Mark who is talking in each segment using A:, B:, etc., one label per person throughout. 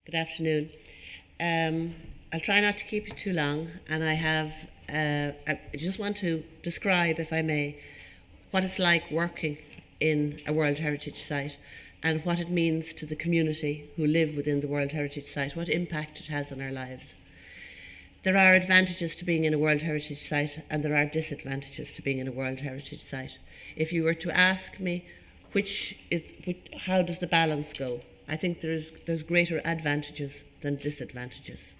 A: Good afternoon. I'll try not to keep it too long, and I just want to describe, if I may, what it's like working in a World Heritage Site and what it means to the community who live within the World Heritage Site, what impact it has on our lives. There are advantages to being in a World Heritage Site and there are disadvantages to being in a World Heritage Site. If you were to ask me how does the balance go, I think there's greater advantages than disadvantages.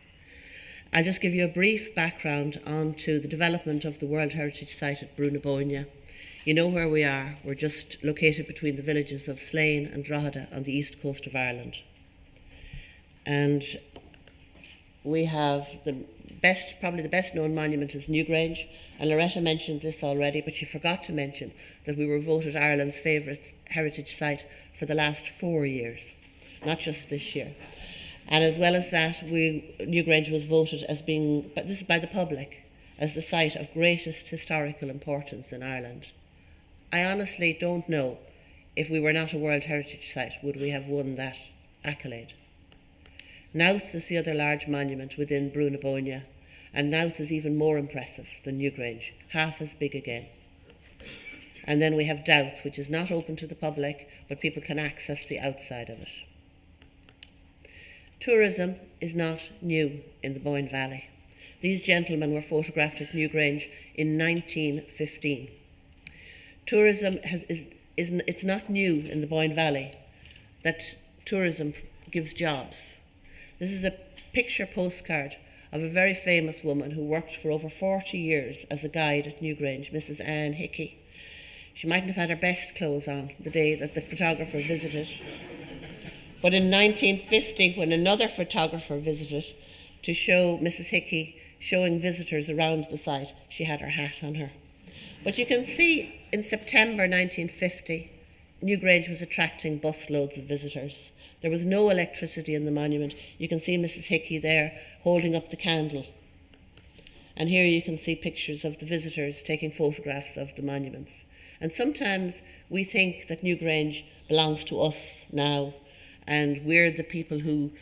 A: I'll just give you a brief background onto the development of the World Heritage Site at Bruno, Bóinne. You know where we are. We're just located between the villages of Slane and Drogheda on the east coast of Ireland. And we have probably the best known monument is Newgrange. And Loretta mentioned this already, but she forgot to mention that we were voted Ireland's favourite heritage site for the last 4 years, not just this year. And as well as that, Newgrange was voted as being, but this is by the public, as the site of greatest historical importance in Ireland. I honestly don't know if we were not a World Heritage Site, would we have won that accolade. Knowth is the other large monument within Bruno, Bóinne, and Knowth is even more impressive than Newgrange, half as big again. And then we have Douth, which is not open to the public, but people can access the outside of it. Tourism is not new in the Boyne Valley. These gentlemen were photographed at Newgrange in 1915. Tourism it's not new in the Boyne Valley that tourism gives jobs. This is a picture postcard of a very famous woman who worked for over 40 years as a guide at Newgrange, Mrs. Anne Hickey. She mightn't have had her best clothes on the day that the photographer visited. But in 1950, when another photographer visited to show Mrs. Hickey showing visitors around the site, she had her hat on her. But you can see in September 1950, Newgrange was attracting busloads of visitors. There was no electricity in the monument. You can see Mrs. Hickey there holding up the candle. And here you can see pictures of the visitors taking photographs of the monuments. And sometimes we think that Newgrange belongs to us now, and we're the people who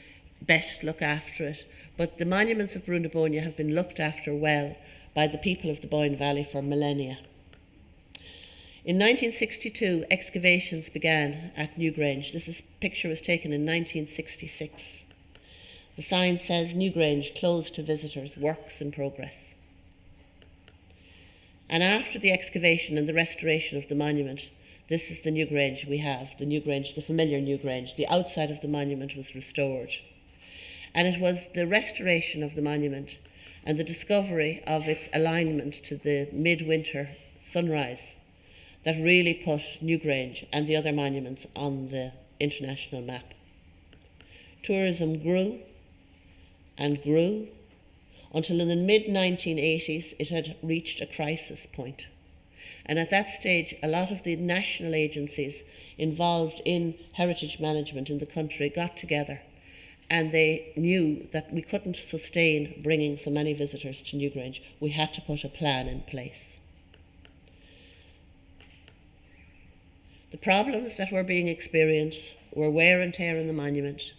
A: best look after it. But the monuments of Bruno Bóinne have been looked after well by the people of the Boyne Valley for millennia. In 1962, excavations began at Newgrange. This picture was taken in 1966. The sign says, Newgrange, closed to visitors, works in progress. And after the excavation and the restoration of the monument, this is the Newgrange we have, the familiar Newgrange. The outside of the monument was restored. And it was the restoration of the monument and the discovery of its alignment to the midwinter sunrise that really put Newgrange and the other monuments on the international map. Tourism grew and grew until in the mid-1980s it had reached a crisis point. And at that stage, a lot of the national agencies involved in heritage management in the country got together, and they knew that we couldn't sustain bringing so many visitors to Newgrange. We had to put a plan in place. The problems that were being experienced were wear and tear in the monument.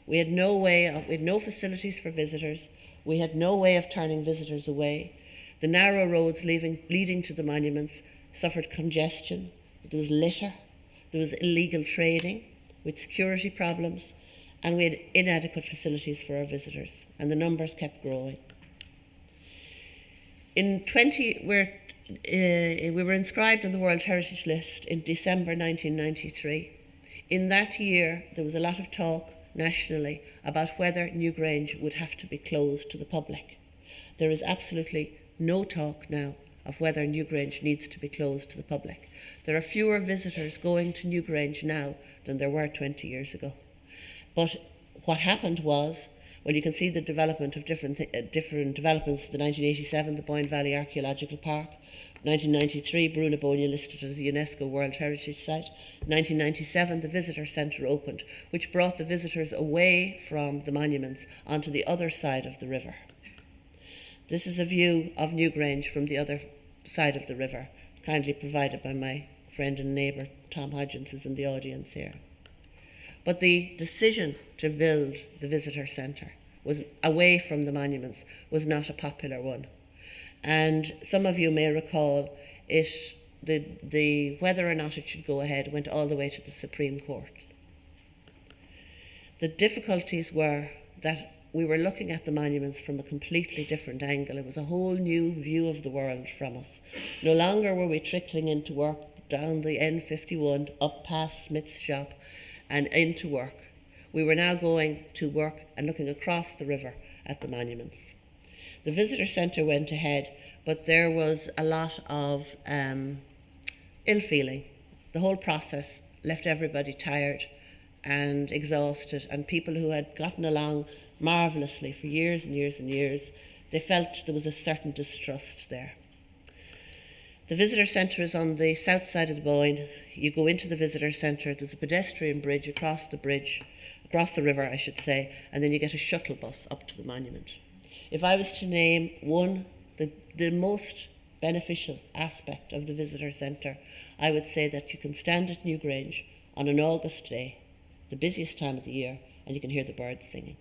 A: We had no facilities for visitors. We had no way of turning visitors away. The narrow roads leading to the monuments suffered congestion. There was litter. There was illegal trading with security problems, and we had inadequate facilities for our visitors, and the numbers kept growing. We were inscribed on the World Heritage List in December 1993. In that year, there was a lot of talk nationally about whether Newgrange would have to be closed to the public. There is absolutely no talk now of whether Newgrange needs to be closed to the public. There are fewer visitors going to Newgrange now than there were 20 years ago. But what happened was, well, you can see the development of different developments. The 1987, the Boyne Valley Archaeological Park. 1993, Bruno Bóinne listed as a UNESCO World Heritage Site. 1997, the Visitor Centre opened, which brought the visitors away from the monuments onto the other side of the river. This is a view of Newgrange from the other side of the river, kindly provided by my friend and neighbour, Tom Hodgins, who's in the audience here. But the decision to build the visitor centre was away from the monuments was not a popular one. And some of you may recall the whether or not it should go ahead went all the way to the Supreme Court. The difficulties were that we were looking at the monuments from a completely different angle. It was a whole new view of the world from us. No longer were we trickling into work down the N51, up past Smith's shop and into work. We were now going to work and looking across the river at the monuments. The visitor centre went ahead, but there was a lot of ill feeling. The whole process left everybody tired and exhausted, and people who had gotten along marvellously for years and years and years, they felt there was a certain distrust there. The visitor centre is on the south side of the Boyne. You go into the visitor centre, there's a pedestrian bridge, across the river, I should say, and then you get a shuttle bus up to the monument. If I was to name one, the most beneficial aspect of the visitor centre, I would say that you can stand at Newgrange on an August day, the busiest time of the year, and you can hear the birds singing.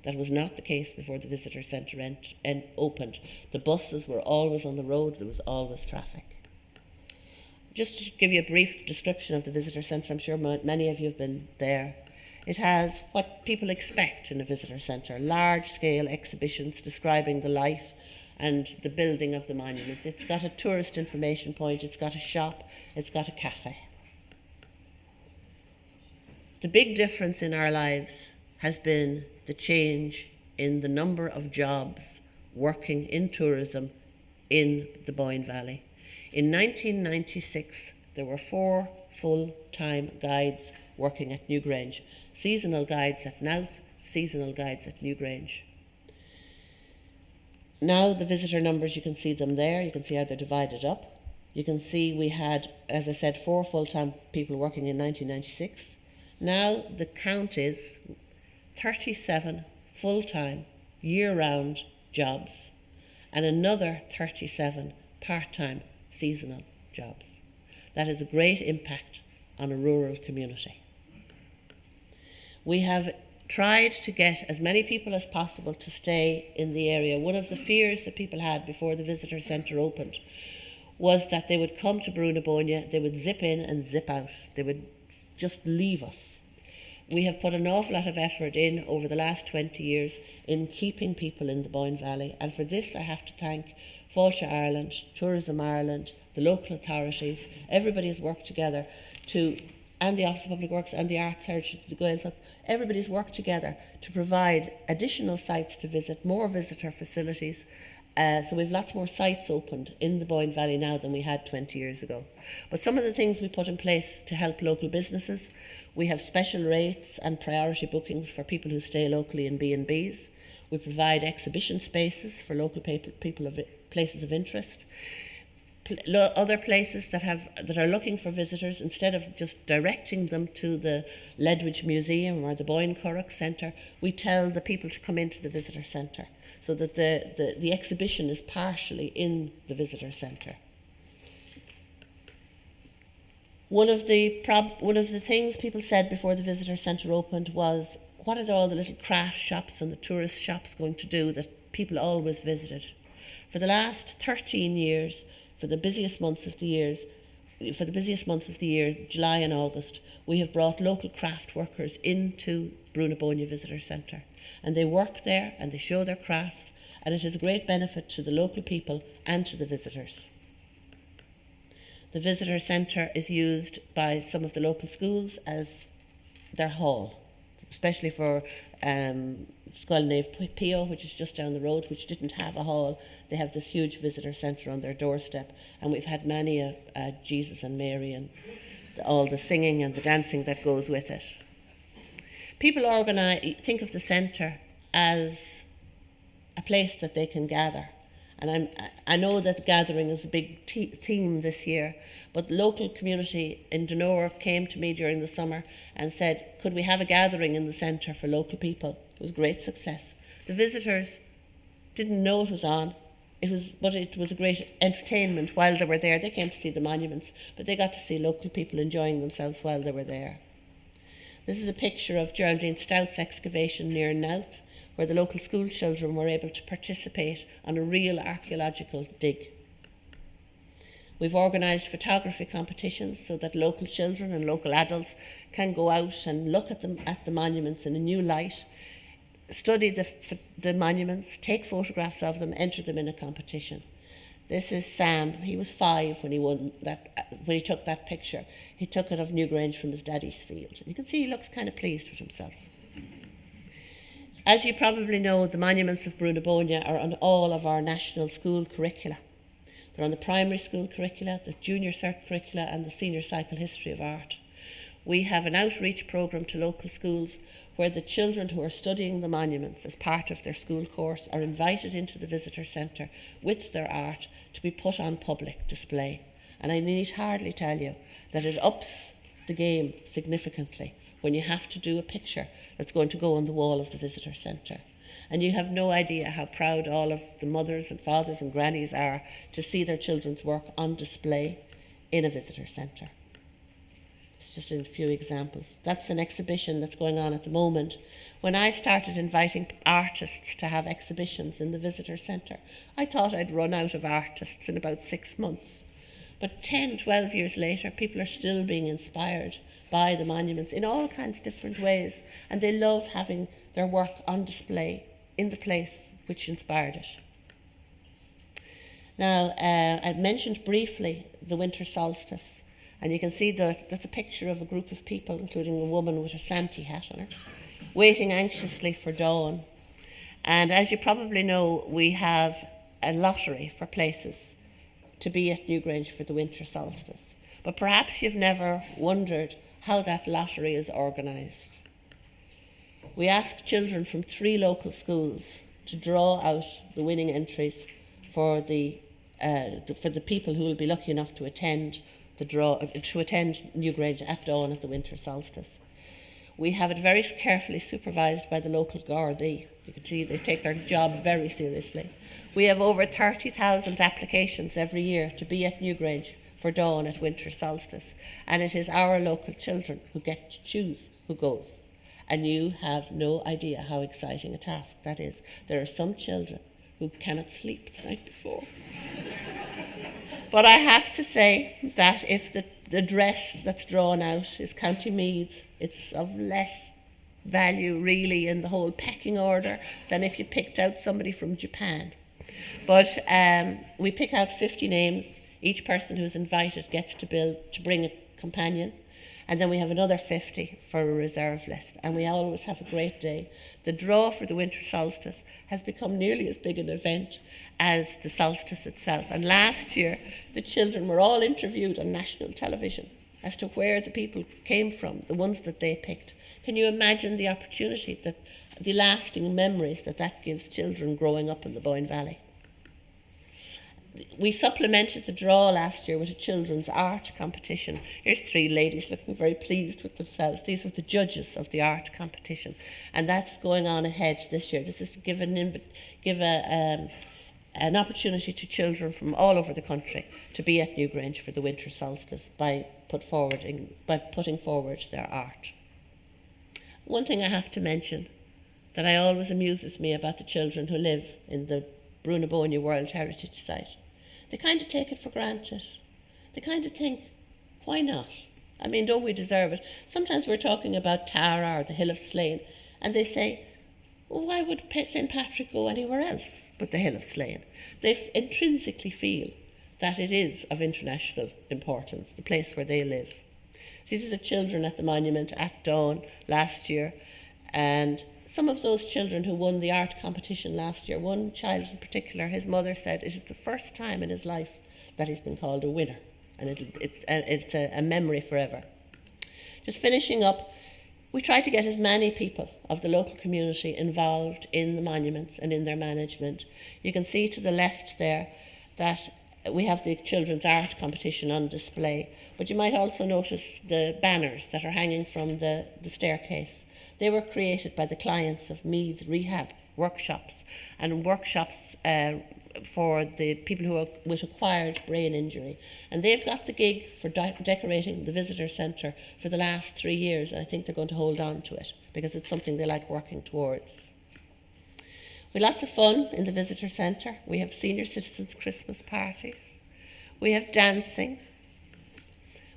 A: That was not the case before the visitor centre opened. The buses were always on the road, there was always traffic. Just to give you a brief description of the visitor centre, I'm sure many of you have been there. It has what people expect in a visitor centre, large-scale exhibitions describing the life and the building of the monument. It's got a tourist information point, it's got a shop, it's got a cafe. The big difference in our lives has been the change in the number of jobs working in tourism in the Boyne Valley. In 1996, there were 4 full-time guides working at Newgrange, seasonal guides at Nowth, seasonal guides at Newgrange. Now the visitor numbers, you can see them there, you can see how they're divided up. You can see we had, as I said, 4 full-time people working in 1996. Now the count is 37 full-time, year-round jobs and another 37 part-time, seasonal jobs. That is a great impact on a rural community. We have tried to get as many people as possible to stay in the area. One of the fears that people had before the visitor centre opened was that they would come to Bruno Bóinne, they would zip in and zip out. They would just leave us. We have put an awful lot of effort in over the last 20 years in keeping people in the Boyne Valley, and for this I have to thank Fáilte Ireland, Tourism Ireland, the local authorities. Everybody has worked together and the Office of Public Works and the Arts Heritage, the Gaeltacht, everybody's worked together to provide additional sites to visit, more visitor facilities. So we've lots more sites opened in the Boyne Valley now than we had 20 years ago. But some of the things we put in place to help local businesses, we have special rates and priority bookings for people who stay locally in B&Bs. We provide exhibition spaces for local places of interest. Other places that are looking for visitors, instead of just directing them to the Ledwidge Museum or the Boyne Curragh Centre, we tell the people to come into the visitor centre so that the exhibition is partially in the visitor centre. One of the things people said before the visitor centre opened was, what are all the little craft shops and the tourist shops going to do that people always visited? For the last 13 years, for the busiest months of the year, July and August, we have brought local craft workers into Bruno Bóinne Visitor Centre, and they work there and they show their crafts, and it is a great benefit to the local people and to the visitors. The visitor centre is used by some of the local schools as their hall, especially for Scoil Naomh Pio, which is just down the road, which didn't have a hall. They have this huge visitor centre on their doorstep, and we've had many a Jesus and Mary and all the singing and the dancing that goes with it. People think of the centre as a place that they can gather. And I know that gathering is a big theme this year, but the local community in Donore came to me during the summer and said, could we have a gathering in the centre for local people? It was a great success. The visitors didn't know it was on, but it was a great entertainment while they were there. They came to see the monuments, but they got to see local people enjoying themselves while they were there. This is a picture of Geraldine Stout's excavation near Nouth, where the local school children were able to participate on a real archaeological dig. We've organised photography competitions so that local children and local adults can go out and look at the monuments in a new light, study the monuments, take photographs of them, enter them in a competition. This is Sam. He was 5 when he took that picture. He took it of Newgrange from his daddy's field. You can see he looks kind of pleased with himself. As you probably know, the monuments of Bruno Bóinne are on all of our national school curricula. They're on the primary school curricula, the junior cert curricula, and the senior cycle history of art. We have an outreach programme to local schools where the children who are studying the monuments as part of their school course are invited into the visitor centre with their art to be put on public display. And I need hardly tell you that it ups the game significantly when you have to do a picture that's going to go on the wall of the visitor centre. And you have no idea how proud all of the mothers and fathers and grannies are to see their children's work on display in a visitor centre. It's just a few examples. That's an exhibition that's going on at the moment. When I started inviting artists to have exhibitions in the visitor centre, I thought I'd run out of artists in about 6 months. But 10, 12 years later, people are still being inspired by the monuments in all kinds of different ways, and they love having their work on display in the place which inspired it. Now, I mentioned briefly the Winter Solstice, and you can see that that's a picture of a group of people, including a woman with a Santa hat on her, waiting anxiously for dawn. And as you probably know, we have a lottery for places to be at Newgrange for the Winter Solstice. But perhaps you've never wondered how that lottery is organised. We ask children from 3 local schools to draw out the winning entries for the people who will be lucky enough to attend Newgrange at dawn at the Winter Solstice. We have it very carefully supervised by the local Gardaí. You can see they take their job very seriously. We have over 30,000 applications every year to be at Newgrange for dawn at Winter Solstice, and it is our local children who get to choose who goes. And you have no idea how exciting a task that is. There are some children who cannot sleep the night before. But I have to say that if the dress that's drawn out is County Meath, it's of less value really in the whole pecking order than if you picked out somebody from Japan. But we pick out 50 names. Each person who's invited gets to bring a companion. And then we have another 50 for a reserve list. And we always have a great day. The draw for the Winter Solstice has become nearly as big an event as the solstice itself. And last year, the children were all interviewed on national television as to where the people came from, the ones that they picked. Can you imagine the opportunity, the lasting memories that gives children growing up in the Boyne Valley? We supplemented the draw last year with a children's art competition. Here's 3 ladies looking very pleased with themselves. These were the judges of the art competition, and that's going on ahead this year. This is to give an opportunity to children from all over the country to be at Newgrange for the Winter Solstice by putting forward their art. One thing I have to mention that always amuses me about the children who live in the Bruno Bóinne World Heritage Site. They kind of take it for granted. They kind of think, why not? I mean, don't we deserve it? Sometimes we're talking about Tara or the Hill of Slane, and they say, well, why would St. Patrick go anywhere else but the Hill of Slane? They intrinsically feel that it is of international importance, the place where they live. These are the children at the monument at dawn last year, and some of those children who won the art competition last year, one child in particular, his mother said it is the first time in his life that he's been called a winner, and it's a memory forever. Just finishing up, we try to get as many people of the local community involved in the monuments and in their management. You can see to the left there that we have the children's art competition on display, but you might also notice the banners that are hanging from the staircase. They were created by the clients of Meath Rehab workshops, and workshops for the people who are with acquired brain injury. And they've got the gig for decorating the visitor centre for the last 3 years, and I think they're going to hold on to it because it's something they like working towards. We have lots of fun in the visitor centre. We have senior citizens' Christmas parties. We have dancing.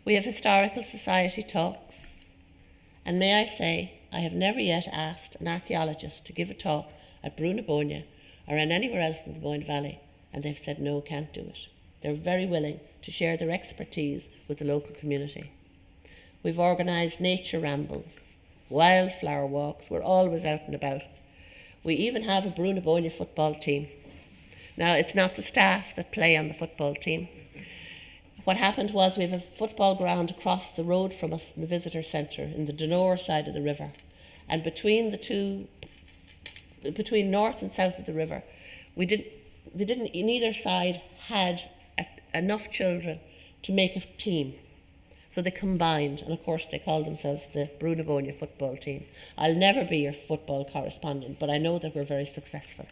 A: We have historical society talks. And may I say, I have never yet asked an archaeologist to give a talk at Bruno, Bóinne, or anywhere else in the Boyne Valley, and they've said no, can't do it. They're very willing to share their expertise with the local community. We've organised nature rambles, wildflower walks. We're always out and about. We even have a Bruno Bóinne football team. Now, it's not the staff that play on the football team. What happened was we have a football ground across the road from us in the visitor centre in the Downey side of the river. And between north and south of the river, neither side had enough children to make a team. So they combined, and of course they called themselves the Bruno Bóinne football team. I'll never be your football correspondent, but I know that we're very successful.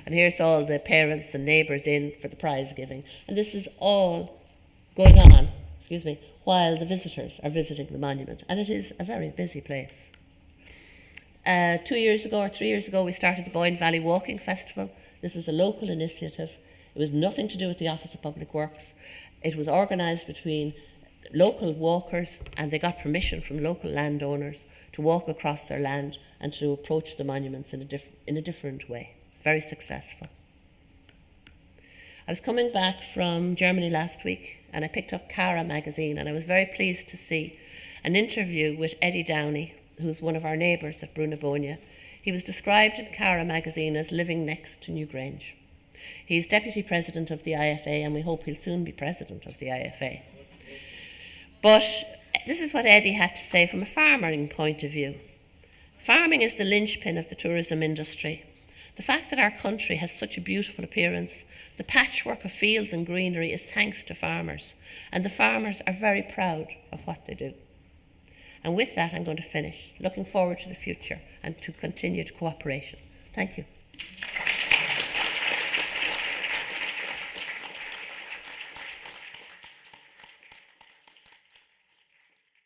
A: And here's all the parents and neighbours in for the prize giving. And this is all going on, while the visitors are visiting the monument. And it is a very busy place. 2 years ago or 3 years ago, we started the Boyne Valley Walking Festival. This was a local initiative. It was nothing to do with the Office of Public Works. It was organised between local walkers, and they got permission from local landowners to walk across their land and to approach the monuments in a different way. Very successful. I was coming back from Germany last week, and I picked up Cara magazine, and I was very pleased to see an interview with Eddie Downey, who's one of our neighbours at Bruno Bóinne. He was described in Cara magazine as living next to Newgrange. He's deputy president of the IFA, and we hope he'll soon be president of the IFA. But this is what Eddie had to say from a farming point of view. Farming is the linchpin of the tourism industry. The fact that our country has such a beautiful appearance, the patchwork of fields and greenery, is thanks to farmers, and the farmers are very proud of what they do. And with that, I'm going to finish, looking forward to the future and to continued cooperation. Thank you.